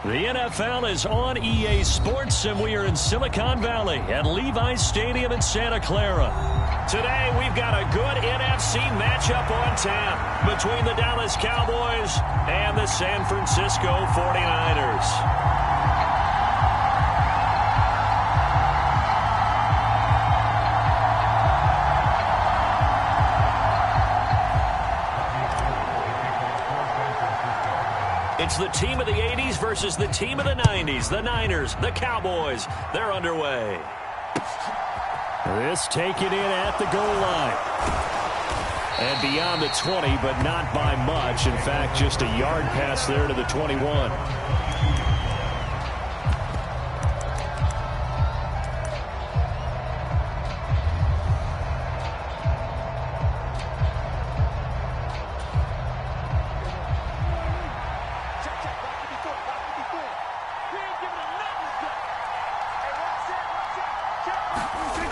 The NFL is on EA Sports, and we are in Silicon Valley at Levi's Stadium in Santa Clara. Today, we've got a good NFC matchup on tap between the Dallas Cowboys and the San Francisco 49ers. It's the team of the 80s versus the team of the 90s. The Niners, the Cowboys, they're underway. This taken in at the goal line. And beyond the 20, but not by much. In fact, just a yard pass there to the 21.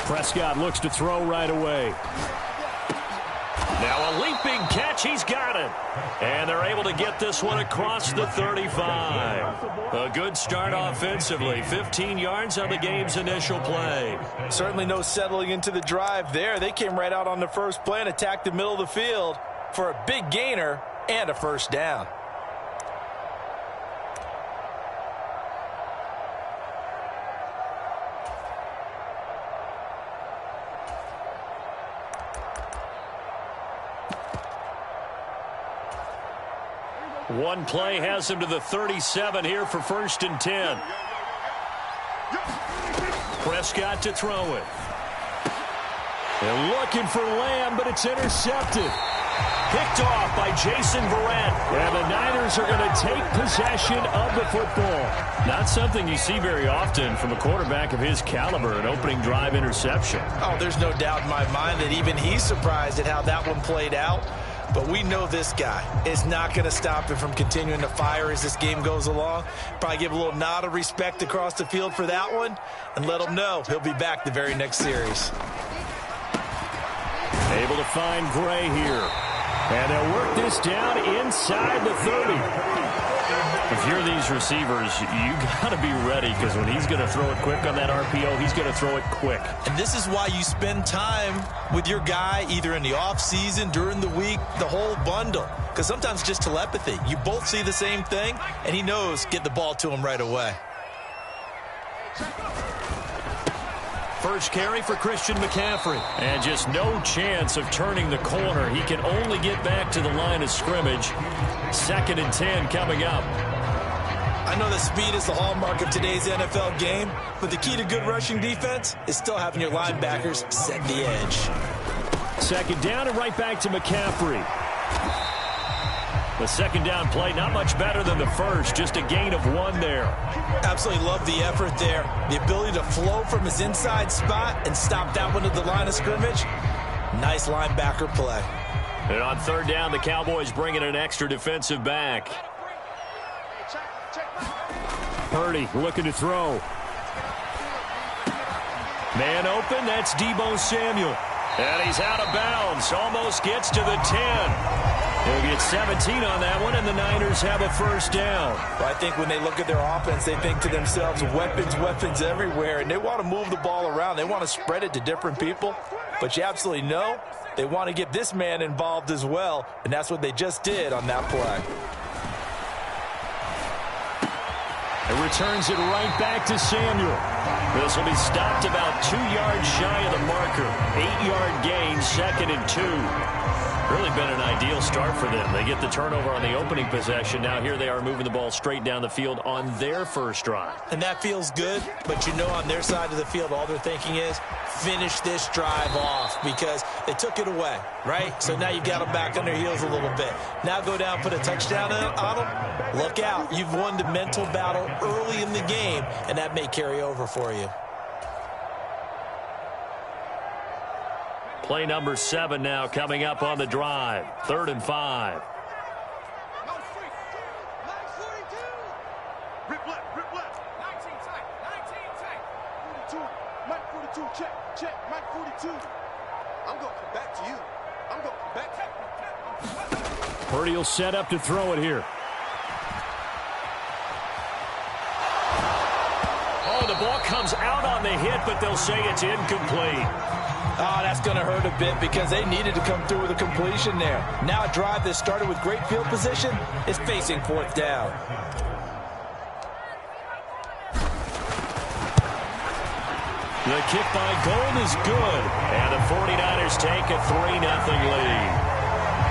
Prescott looks to throw right away. Now a leaping catch. He's got it. And they're able to get this one across the 35. A good start offensively. 15 yards on the game's initial play. Certainly no settling into the drive there. They came right out on the first play and attacked the middle of the field for a big gainer and a first down. One play has him to the 37 here for 1st and 10. Prescott to throw it. They're looking for Lamb, but it's intercepted. Picked off by Jason Verrett. And the Niners are going to take possession of the football. Not something you see very often from a quarterback of his caliber, an opening drive interception. Oh, there's no doubt in my mind that even he's surprised at how that one played out. But we know this guy is not going to stop him from continuing to fire as this game goes along. Probably give a little nod of respect across the field for that one and let him know he'll be back the very next series. Able to find Gray here. And they'll work this down inside the 30. If you're these receivers, you got to be ready because when he's going to throw it quick on that RPO, he's going to throw it quick. And this is why you spend time with your guy either in the offseason, during the week, the whole bundle. Because sometimes just telepathy. You both see the same thing, and he knows get the ball to him right away. First carry for Christian McCaffrey. And just no chance of turning the corner. He can only get back to the line of scrimmage. 2nd and 10 coming up. I know that speed is the hallmark of today's NFL game, but the key to good rushing defense is still having your linebackers set the edge. 2nd down and right back to McCaffrey. The 2nd down play, not much better than the first, just a gain of 1 there. Absolutely love the effort there. The ability to flow from his inside spot and stop that one at the line of scrimmage. Nice linebacker play. And on 3rd down, the Cowboys bring in an extra defensive back. Purdy looking to throw. Man open, that's Deebo Samuel. And he's out of bounds, almost gets to the 10. He'll get 17 on that one, and the Niners have a first down. Well, I think when they look at their offense, they think to themselves, weapons everywhere, and they want to move the ball around. They want to spread it to different people, but you absolutely know they want to get this man involved as well, and that's what they just did on that play. It returns it right back to Samuel. This will be stopped about 2 yards shy of the marker. 8-yard gain, 2nd and 2. Really been an ideal start for them. They get the turnover on the opening possession. Now here they are moving the ball straight down the field on their first drive. And that feels good, but you know on their side of the field all they're thinking is finish this drive off because they took it away, right? So now you've got them back on their heels a little bit. Now go down, put a touchdown on them. Look out. You've won the mental battle early in the game, and that may carry over for you. Play number 7 now coming up on the drive. 3rd and 5. Rip left. 19 tight. 42. Mike 42, check. Mike 42. I'm going to come back to you. Purdy will set up to throw it here. the ball comes out on the hit, but they'll say it's incomplete. Oh, that's going to hurt a bit because they needed to come through with a completion there. Now a drive that started with great field position is facing fourth down. The kick by Gold is good, and the 49ers take a 3-0 lead.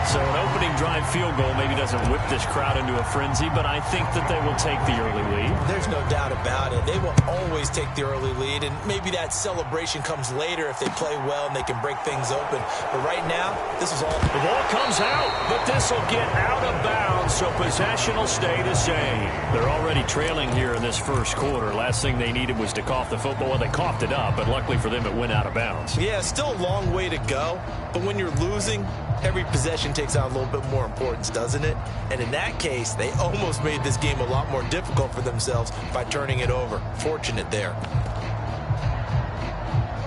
So an opening drive field goal maybe doesn't whip this crowd into a frenzy, but I think that they will take the early lead. There's no doubt about it. They will always take the early lead, and maybe that celebration comes later if they play well and they can break things open. But right now, this is all. The ball comes out, but this will get out of bounds, so possession will stay the same. They're already trailing here in this first quarter. Last thing they needed was to cough the football. Well, they coughed it up, but luckily for them, it went out of bounds. Yeah, still a long way to go, but when you're losing, every possession takes on a little bit more importance, doesn't it? And in that case, they almost made this game a lot more difficult for themselves by turning it over. Fortunate there.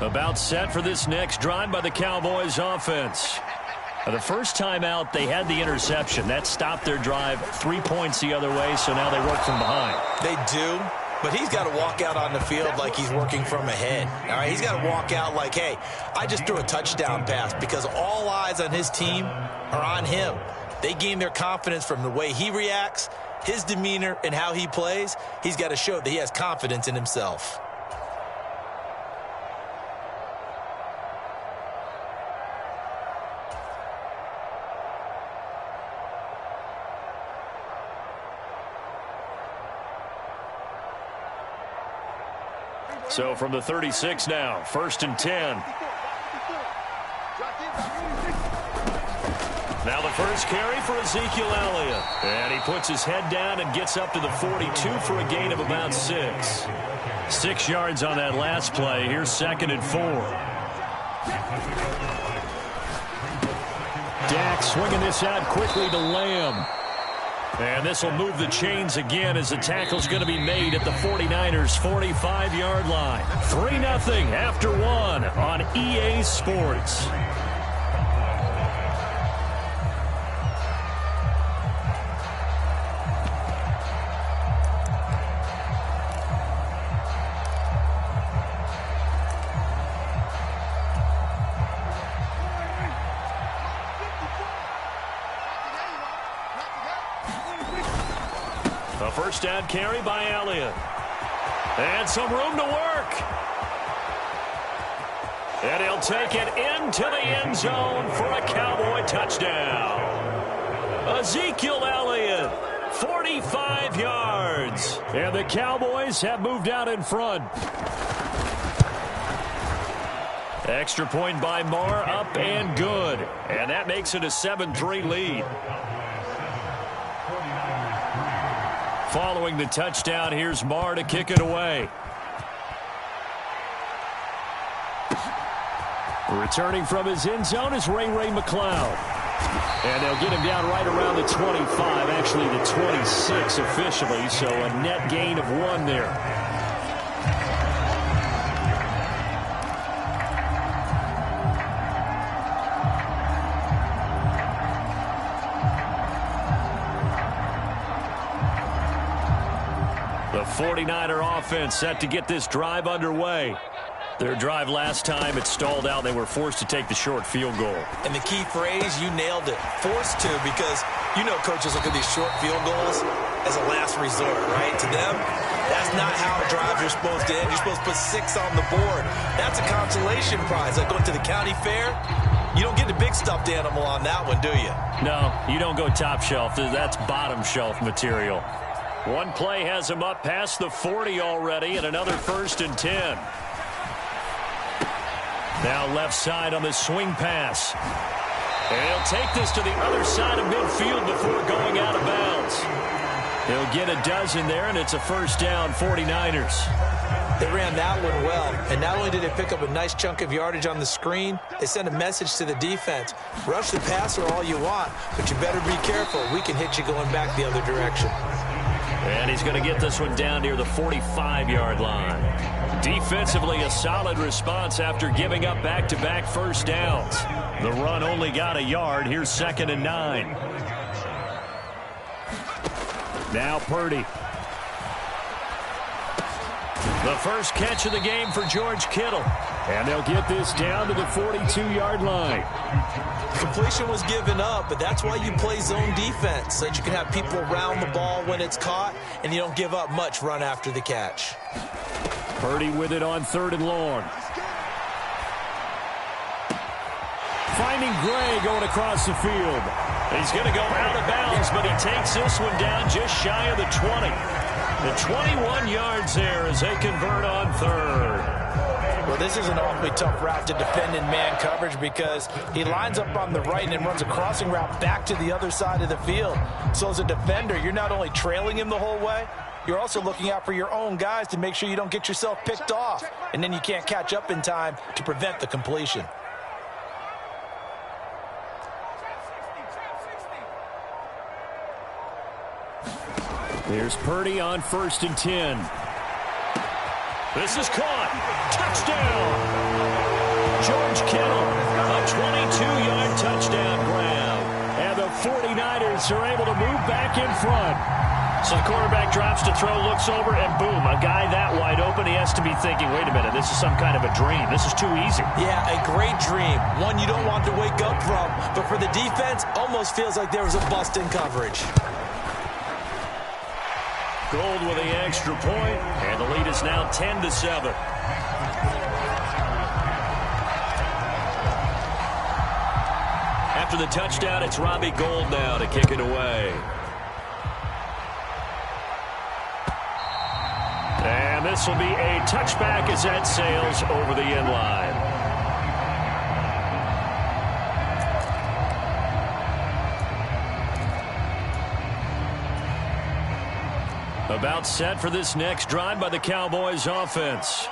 About set for this next drive by the Cowboys offense. The first time out, they had the interception. That stopped their drive 3 points the other way, so now they work from behind. They do. But he's got to walk out on the field like he's working from ahead. All right, he's got to walk out like, hey, I just threw a touchdown pass, because all eyes on his team are on him. They gain their confidence from the way he reacts, his demeanor, and how he plays. He's got to show that he has confidence in himself. So from the 36 now, 1st and 10. Now the first carry for Ezekiel Elliott. And he puts his head down and gets up to the 42 for a gain of about 6. 6 yards on that last play. Here's 2nd and 4. Dak swinging this out quickly to Lamb. And this will move the chains again as the tackle's going to be made at the 49ers' 45-yard line. 3-0 after 1 on EA Sports. A first down carry by Elliott. And some room to work. And he'll take it into the end zone for a Cowboy touchdown. Ezekiel Elliott, 45 yards. And the Cowboys have moved out in front. Extra point by Marr, up and good. And that makes it a 7-3 lead. Following the touchdown, here's Marr to kick it away. Returning from his end zone is Ray McLeod. And they'll get him down right around the 25, actually the 26 officially, so a net gain of 1 there. The 49er offense set to get this drive underway. Their drive last time, it stalled out. They were forced to take the short field goal. And the key phrase, you nailed it. Forced to, because you know coaches look at these short field goals as a last resort, right? To them, that's not how drives are supposed to end. You're supposed to put 6 on the board. That's a consolation prize. Like going to the county fair, you don't get the big stuffed animal on that one, do you? No, you don't go top shelf. That's bottom shelf material. One play has him up past the 40 already, and another 1st and 10. Now left side on the swing pass. And he'll take this to the other side of midfield before going out of bounds. He'll get a dozen there, and it's a first down, 49ers. They ran that one well, and not only did they pick up a nice chunk of yardage on the screen, they sent a message to the defense. Rush the passer all you want, but you better be careful. We can hit you going back the other direction. And he's going to get this one down near the 45-yard line. Defensively, a solid response after giving up back-to-back first downs. The run only got a yard. Here's 2nd and 9. Now Purdy. The first catch of the game for George Kittle. And they'll get this down to the 42-yard line. Completion was given up, but that's why you play zone defense, so that you can have people around the ball when it's caught, and you don't give up much run after the catch. Purdy with it on 3rd and long. Finding Gray going across the field. He's going to go out of bounds, but he takes this one down just shy of the 20. The 21 yards there as they convert on 3rd. Well, this is an awfully tough route to defend in man coverage because he lines up on the right and then runs a crossing route back to the other side of the field. So as a defender, you're not only trailing him the whole way, you're also looking out for your own guys to make sure you don't get yourself picked off. And then you can't catch up in time to prevent the completion. Here's Purdy on 1st and 10. This is caught. Touchdown. George Kittle, a 22-yard touchdown grab. And the 49ers are able to move back in front. So the quarterback drops to throw, looks over, and boom, a guy that wide open, he has to be thinking, wait a minute, this is some kind of a dream. This is too easy. Yeah, a great dream. One you don't want to wake up from. But for the defense, almost feels like there was a bust in coverage. Gold with the extra point, and the lead is now 10-7. After the touchdown, it's Robbie Gould now to kick it away. And this will be a touchback as that sails over the end line. About set for this next drive by the Cowboys offense.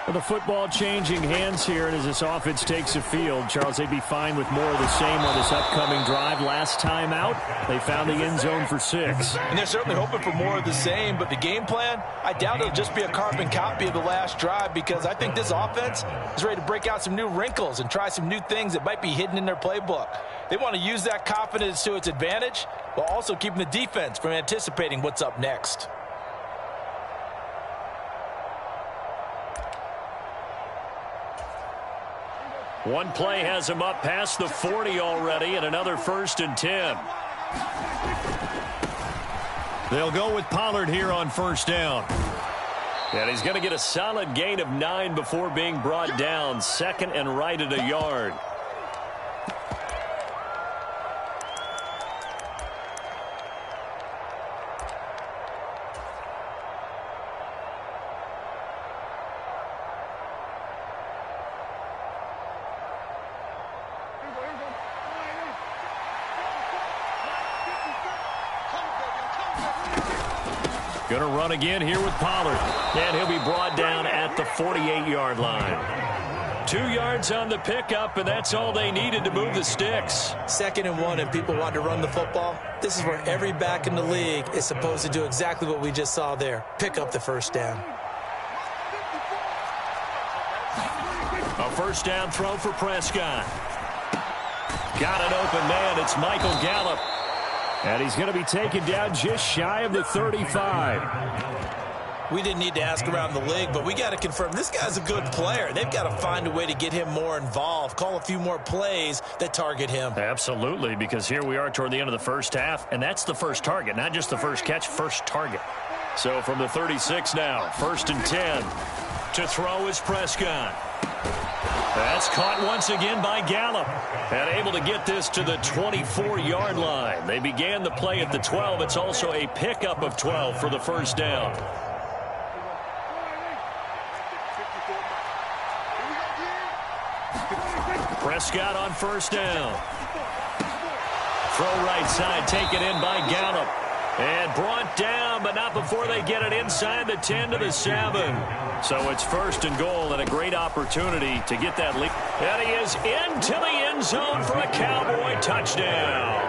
Well, the football changing hands here, and as this offense takes the field, Charles, they'd be fine with more of the same on this upcoming drive. Last time out, they found the end zone for 6. And they're certainly hoping for more of the same, but the game plan, I doubt it'll just be a carbon copy of the last drive because I think this offense is ready to break out some new wrinkles and try some new things that might be hidden in their playbook. They want to use that confidence to its advantage while also keeping the defense from anticipating what's up next. One play has him up past the 40 already, and another 1st and 10. They'll go with Pollard here on 1st down. And he's going to get a solid gain of 9 before being brought down. 2nd and right at a yard. Going to run again here with Pollard. And he'll be brought down at the 48-yard line. 2 yards on the pickup, and that's all they needed to move the sticks. 2nd and 1, and people want to run the football. This is where every back in the league is supposed to do exactly what we just saw there. Pick up the 1st down. A 1st down throw for Prescott. Got an open man. It's Michael Gallup. And he's going to be taken down just shy of the 35. We didn't need to ask around the league, but we got to confirm this guy's a good player. They've got to find a way to get him more involved, call a few more plays that target him. Absolutely, because here we are toward the end of the first half, and that's the first target, not just the first catch, first target. So from the 36 now, 1st and 10. To throw is Prescott. That's caught once again by Gallup. And able to get this to the 24-yard line. They began the play at the 12. It's also a pickup of 12 for the 1st down. Prescott on 1st down. Throw right side, taken in by Gallup. And brought down, but not before they get it inside the 10 to the 7. So it's 1st and goal and a great opportunity to get that lead. And he is into the end zone for a Cowboy touchdown.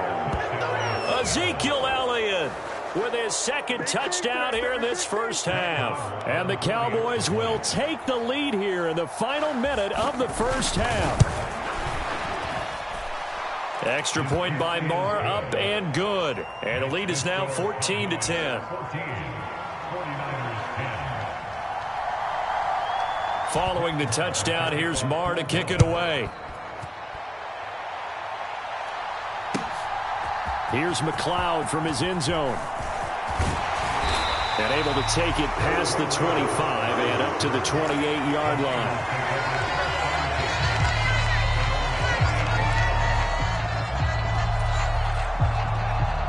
Ezekiel Elliott with his 2nd touchdown here in this first half. And the Cowboys will take the lead here in the final minute of the first half. Extra point by Marr, up and good. And the lead is now 14-10. Following the touchdown, here's Marr to kick it away. Here's McLeod from his end zone. And able to take it past the 25 and up to the 28-yard line.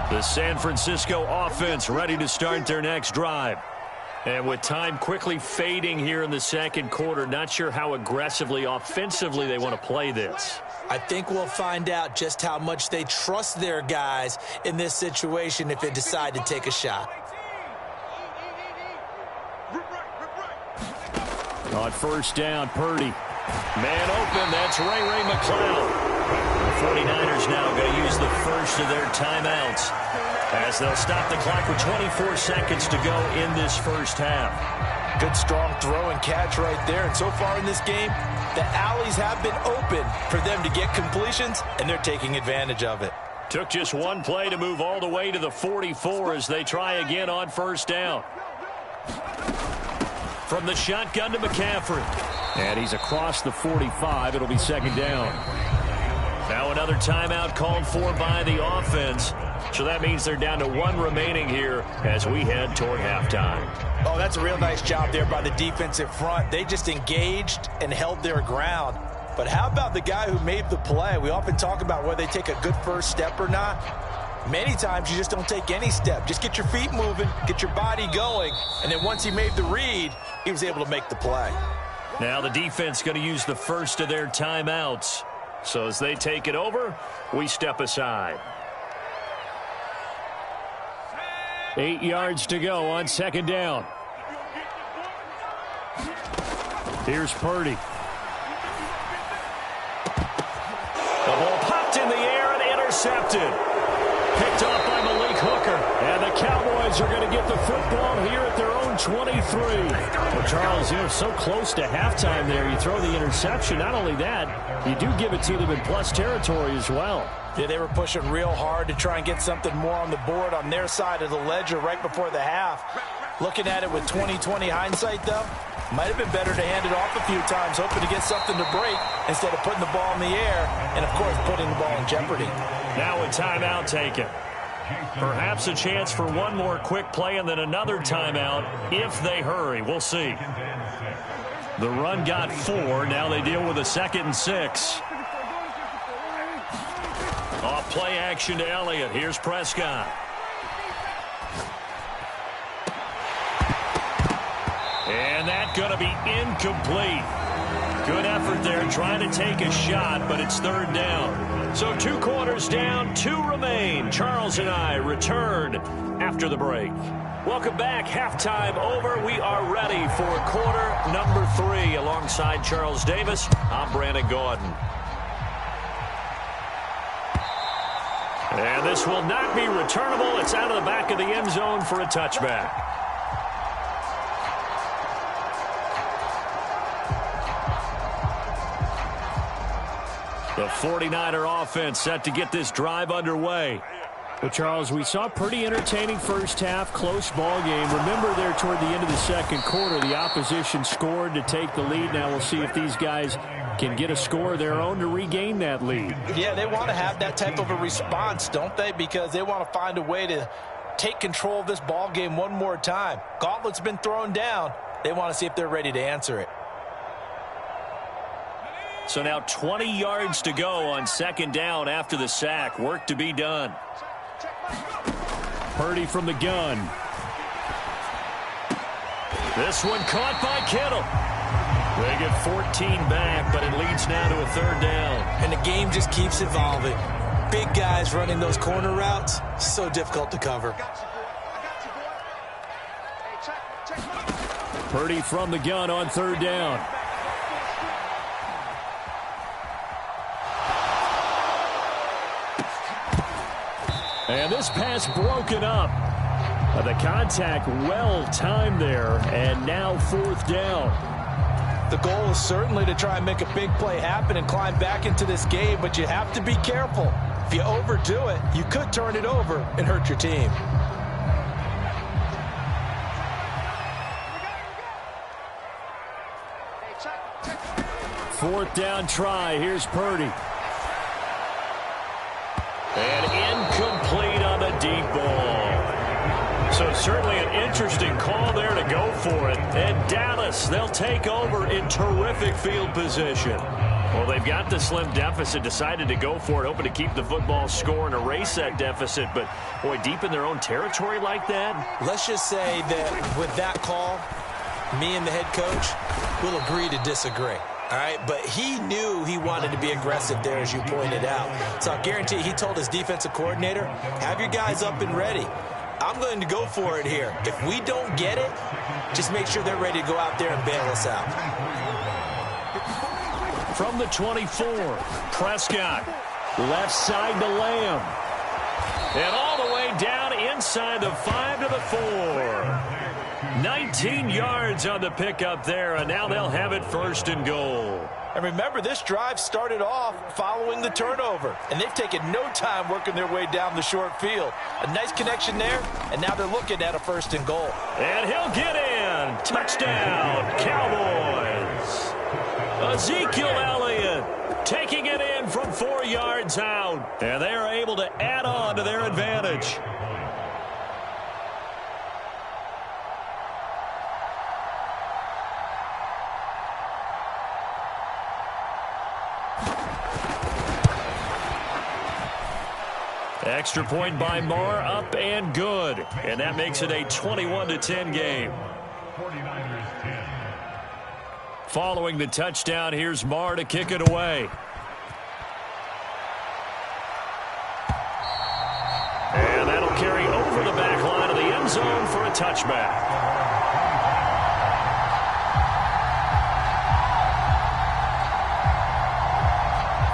The San Francisco offense ready to start their next drive. And with time quickly fading here in the second quarter, not sure how aggressively, offensively they want to play this. I think we'll find out just how much they trust their guys in this situation if they decide to take a shot. On first down, Purdy. Man open, that's Ray McLeod. The 49ers now going to use the first of their timeouts as they'll stop the clock with 24 seconds to go in this first half. Good strong throw and catch right there. And so far in this game, the alleys have been open for them to get completions, and they're taking advantage of it. Took just one play to move all the way to the 44 as they try again on first down. From the shotgun to McCaffrey. And he's across the 45. It'll be second down. Now another timeout called for by the offense. So that means they're down to one remaining here as we head toward halftime. Oh, that's a real nice job there by the defensive front. They just engaged and held their ground. But how about the guy who made the play? We often talk about whether they take a good first step or not. Many times you just don't take any step. Just get your feet moving, get your body going, and then once he made the read, he was able to make the play. Now the defense going to use the first of their timeouts. So as they take it over, we step aside. 8 yards to go on second down. Here's Purdy. The ball popped in the air and intercepted. Picked off by Malik Hooker. And the Cowboys are going to get the football here at their own 23. Well, Charles, so close to halftime there. You throw the interception. Not only that, you do give it to them in plus territory as well. Yeah, they were pushing real hard to try and get something more on the board on their side of the ledger right before the half. Looking at it with 20/20 hindsight, though, might have been better to hand it off a few times, hoping to get something to break instead of putting the ball in the air and, of course, putting the ball in jeopardy. Now a timeout taken. Perhaps a chance for one more quick play and then another timeout if they hurry. We'll see. The run got 4. Now they deal with a 2nd and 6. Off play action to Elliott. Here's Prescott. And that's going to be incomplete. Good effort there trying to take a shot, but it's third down. So 2 quarters down, 2 remain. Charles and I return after the break. Welcome back. Halftime over. We are ready for quarter number 3. Alongside Charles Davis, I'm Brandon Gordon. And this will not be returnable. It's out of the back of the end zone for a touchback. The 49er offense set to get this drive underway. Well, Charles, we saw a pretty entertaining first half, close ball game. Remember there toward the end of the second quarter, the opposition scored to take the lead. Now we'll see if these guys can get a score of their own to regain that lead. Yeah, they want to have that type of a response, don't they? Because they want to find a way to take control of this ball game one more time. Gauntlet's been thrown down. They want to see if they're ready to answer it. So now 20 yards to go on second down after the sack. Work to be done. Purdy from the gun. This one caught by Kittle. They get 14 back, but it leads now to a third down. And the game just keeps evolving. Big guys running those corner routes, so difficult to cover. Purdy from the gun on third down. And this pass broken up. The contact well timed there, and now fourth down. The goal is certainly to try and make a big play happen and climb back into this game, but you have to be careful. If you overdo it, you could turn it over and hurt your team. Hey, check. 4th down try. Here's Purdy. And incomplete on the deep ball. So certainly an interesting call there to go for it. And Dallas, they'll take over in terrific field position. Well, they've got the slim deficit, decided to go for it, hoping to keep the football score and erase that deficit. But, boy, deep in their own territory like that? Let's just say that with that call, me and the head coach will agree to disagree. All right, but he knew he wanted to be aggressive there, as you pointed out. So I guarantee he told his defensive coordinator, have your guys up and ready. I'm going to go for it here. If we don't get it, just make sure they're ready to go out there and bail us out. From the 24, Prescott, left side to Lamb. And all the way down inside the 5 to the 4. 19 yards on the pickup there, and now they'll have it 1st and goal. And remember, this drive started off following the turnover, and they've taken no time working their way down the short field. A nice connection there, and now they're looking at a 1st and goal. And he'll get in. Touchdown, Cowboys. Ezekiel Elliott taking it in from 4 yards out, and they are able to add on to their advantage. Extra point by Marr, up and good. And that makes it a 21-10 game. Following the touchdown, here's Marr to kick it away. And that'll carry over the back line of the end zone for a touchback.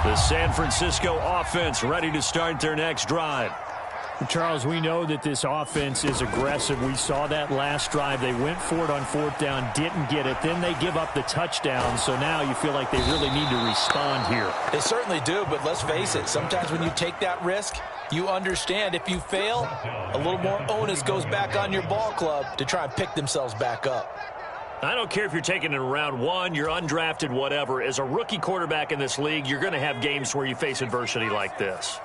The San Francisco offense ready to start their next drive. Charles, we know that this offense is aggressive. We saw that last drive. They went for it on 4th down, didn't get it. Then they give up the touchdown. So now you feel like they really need to respond here. They certainly do, but let's face it. Sometimes when you take that risk, you understand if you fail, a little more onus goes back on your ball club to try and pick themselves back up. I don't care if you're taking it in round 1, you're undrafted, whatever. As a rookie quarterback in this league, you're going to have games where you face adversity like this.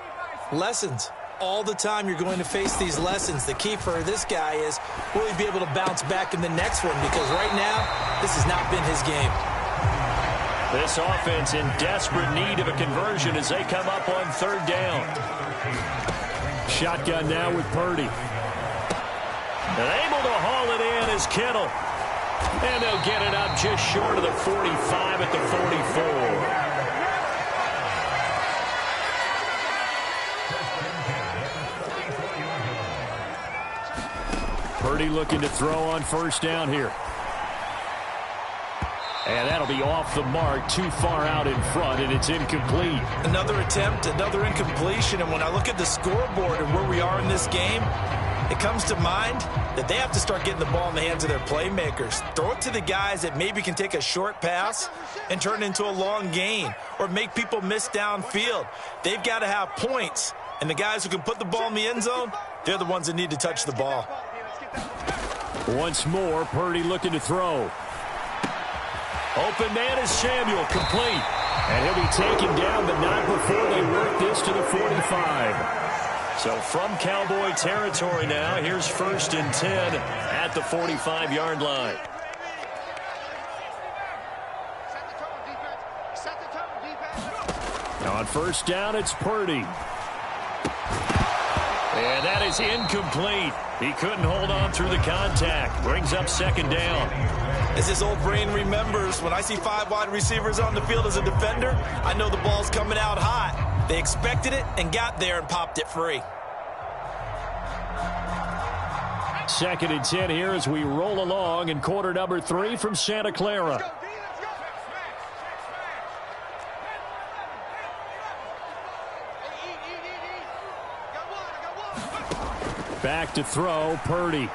Lessons. All the time you're going to face these lessons. The key for this guy is, will he be able to bounce back in the next one? Because right now, this has not been his game. This offense in desperate need of a conversion as they come up on 3rd down. Shotgun now with Purdy. And able to haul it in is Kittle. And they'll get it up just short of the 45 at the 44. Purdy looking to throw on 1st down here. And that'll be off the mark, too far out in front, and it's incomplete. Another attempt, another incompletion, and when I look at the scoreboard and where we are in this game, it comes to mind that they have to start getting the ball in the hands of their playmakers. Throw it to the guys that maybe can take a short pass and turn it into a long gain or make people miss downfield. They've got to have points, and the guys who can put the ball in the end zone, they're the ones that need to touch the ball. Once more, Purdy looking to throw. Open man is Samuel, complete. And he'll be taken down, but not before they work this to the 45. So from Cowboy territory now, here's 1st and 10 at the 45-yard line. On 1st down, it's Purdy. And that is incomplete. He couldn't hold on through the contact. Brings up 2nd down. As his old brain remembers, when I see 5 wide receivers on the field as a defender, I know the ball's coming out hot. They expected it and got there and popped it free. 2nd and 10 here as we roll along in quarter number 3 from Santa Clara. Back to throw, Purdy.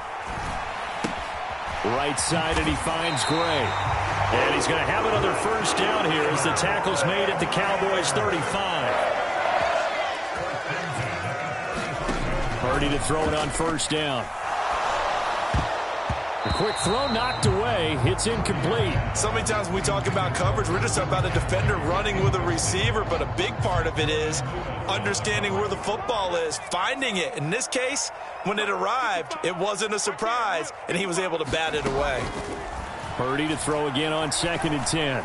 Right side, and he finds Gray. And he's going to have another 1st down here as the tackle's made at the Cowboys' 35. Purdy to throw it on 1st down. Quick throw knocked away. It's incomplete. So many times when we talk about coverage, we're just talking about a defender running with a receiver, but a big part of it is understanding where the football is, finding it. In this case, when it arrived, it wasn't a surprise, and he was able to bat it away. Purdy to throw again on 2nd and 10.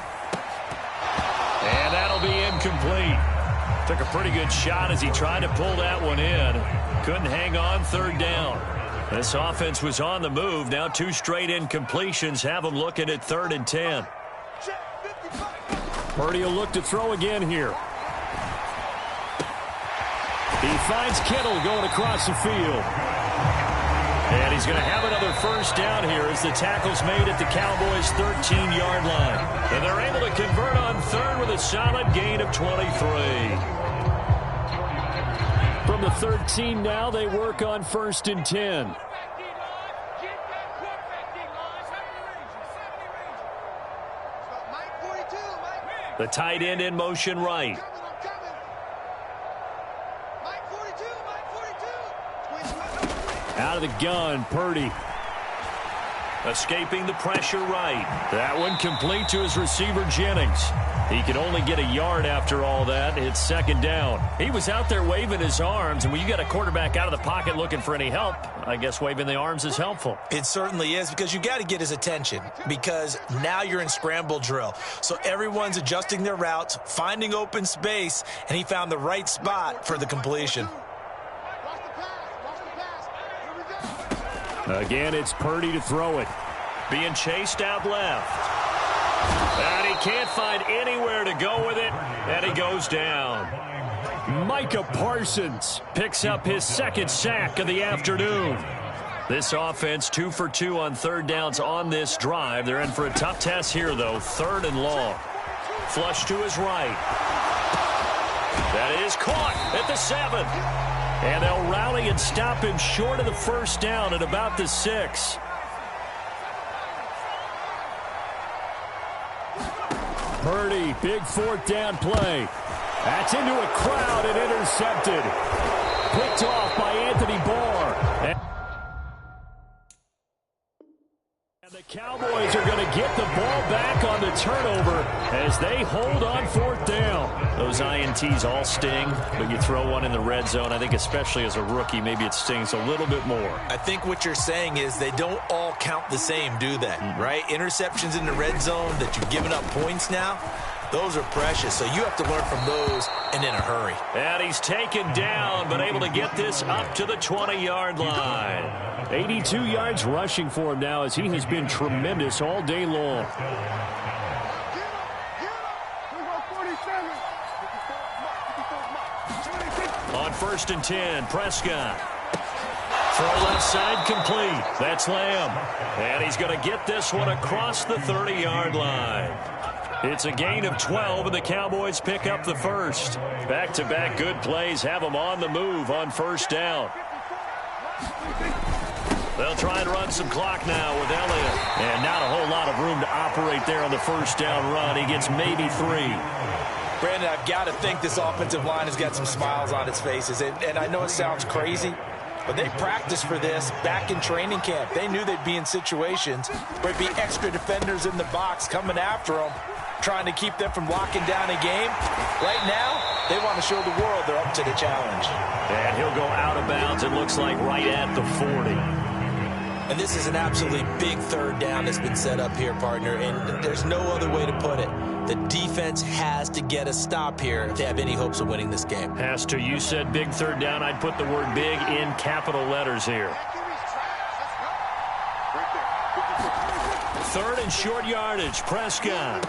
And that'll be incomplete. Took a pretty good shot as he tried to pull that one in. Couldn't hang on 3rd down. This offense was on the move. Now 2 straight incompletions have them looking at 3rd and 10. Purdy will look to throw again here. He finds Kittle going across the field. And he's going to have another 1st down here as the tackle's made at the Cowboys' 13-yard line. And they're able to convert on 3rd with a solid gain of 23. From the 13 now, they work on 1st and 10. The tight end in motion right. Out of the gun, Purdy. Escaping the pressure right. That one complete to his receiver, Jennings. He can only get a yard after all that. It's 2nd down. He was out there waving his arms, and when you got a quarterback out of the pocket looking for any help, I guess waving the arms is helpful. It certainly is, because you got to get his attention, because now you're in scramble drill. So everyone's adjusting their routes, finding open space, and he found the right spot for the completion. Again, it's Purdy to throw it. Being chased out left. And he can't find anywhere to go with it, and he goes down. Micah Parsons picks up his 2nd sack of the afternoon. This offense 2 for 2 on 3rd downs on this drive. They're in for a tough test here, though. 3rd and long. Flush to his right. That is caught at the 7. And they'll rally and stop him short of the 1st down at about the 6. Purdy, big 4th down play. That's into a crowd and intercepted. Picked off by Anthony Barr. And the Cowboys are going to get the ball back on the turnover as they hold on 4th down. Those INTs all sting, but you throw one in the red zone, I think especially as a rookie, maybe it stings a little bit more. I think what you're saying is they don't all count the same, do they? Right? Interceptions in the red zone that you've given up points now, those are precious, so you have to learn from those and in a hurry. And he's taken down, but able to get this up to the 20-yard line. 82 yards rushing for him now as he has been tremendous all day long. On 1st and 10, Prescott. Throw left side complete. That's Lamb. And he's going to get this one across the 30-yard line. It's a gain of 12, and the Cowboys pick up the 1st. Back-to-back good plays have them on the move on 1st down. They'll try and run some clock now with Elliott. And not a whole lot of room to operate there on the 1st down run. He gets maybe 3. Brandon, I've got to think this offensive line has got some smiles on its faces. And I know it sounds crazy, but they practiced for this back in training camp. They knew they'd be in situations where there'd be extra defenders in the box coming after them, trying to keep them from locking down a game. Right now, they want to show the world they're up to the challenge. And he'll go out of bounds, it looks like, right at the 40. And this is an absolutely big 3rd down that's been set up here, partner, and there's no other way to put it. The defense has to get a stop here if they have any hopes of winning this game. Has to. You said big 3rd down. I'd put the word big in capital letters here. 3rd and short yardage. Prescott.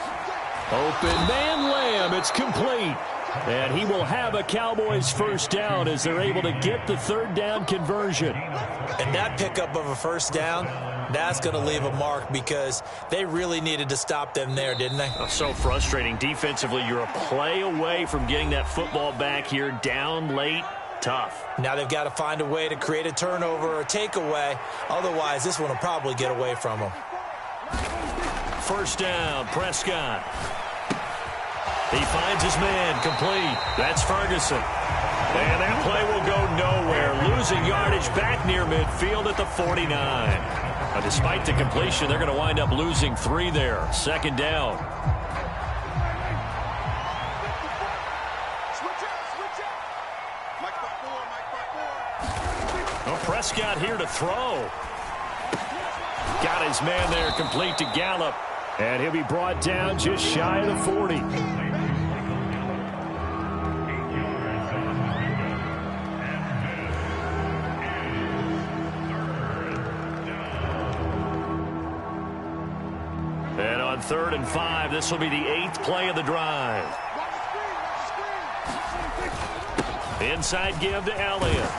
Open man, Lamb. It's complete. And he will have a Cowboys 1st down as they're able to get the 3rd down conversion. And that pickup of a 1st down, that's going to leave a mark because they really needed to stop them there, didn't they? So frustrating. Defensively, you're a play away from getting that football back here down late. Tough. Now they've got to find a way to create a turnover or a takeaway. Otherwise, this one will probably get away from them. 1st down, Prescott. He finds his man, complete. That's Ferguson. And that play will go nowhere. Losing yardage back near midfield at the 49. Despite the completion, they're going to wind up losing 3 there. 2nd down. Well, Prescott here to throw. Got his man there, complete to Gallup. And he'll be brought down just shy of the 40. And on 3rd and 5, this will be the 8th play of the drive. Inside give to Elliott.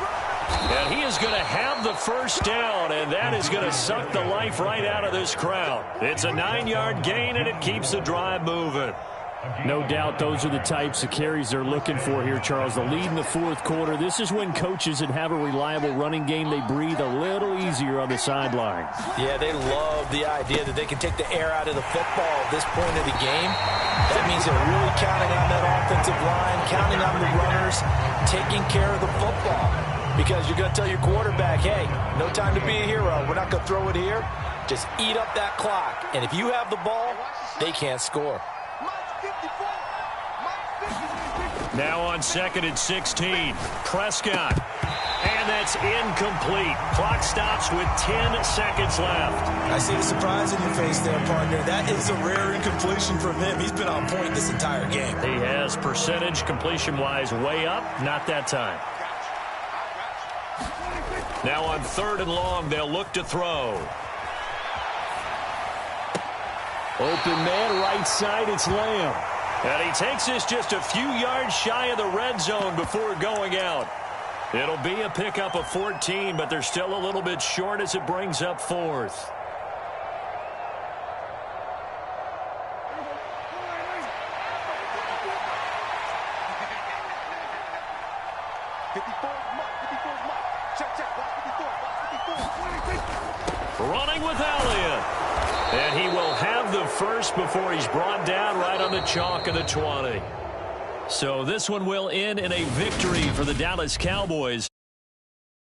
And he is going to have the 1st down, and that is going to suck the life right out of this crowd. It's a 9-yard gain, and it keeps the drive moving. No doubt those are the types of carries they're looking for here, Charles. The lead in the 4th quarter. This is when coaches that have a reliable running game, they breathe a little easier on the sideline. Yeah, they love the idea that they can take the air out of the football at this point of the game. That means they're really counting on that offensive line, counting on the runners, taking care of the football. Because you're going to tell your quarterback, hey, no time to be a hero. We're not going to throw it here. Just eat up that clock. And if you have the ball, they can't score. Now on 2nd and 16, Prescott. And that's incomplete. Clock stops with 10 seconds left. I see the surprise in your face there, partner. That is a rare incompletion from him. He's been on point this entire game. He has percentage completion-wise way up. Not that time. Now on 3rd and long, they'll look to throw. Open man, right side, it's Lamb. And he takes this just a few yards shy of the red zone before going out. It'll be a pickup of 14, but they're still a little bit short as it brings up 4th. Running with Elliott. And he will have the 1st before he's brought down right on the chalk of the 20. So this one will end in a victory for the Dallas Cowboys.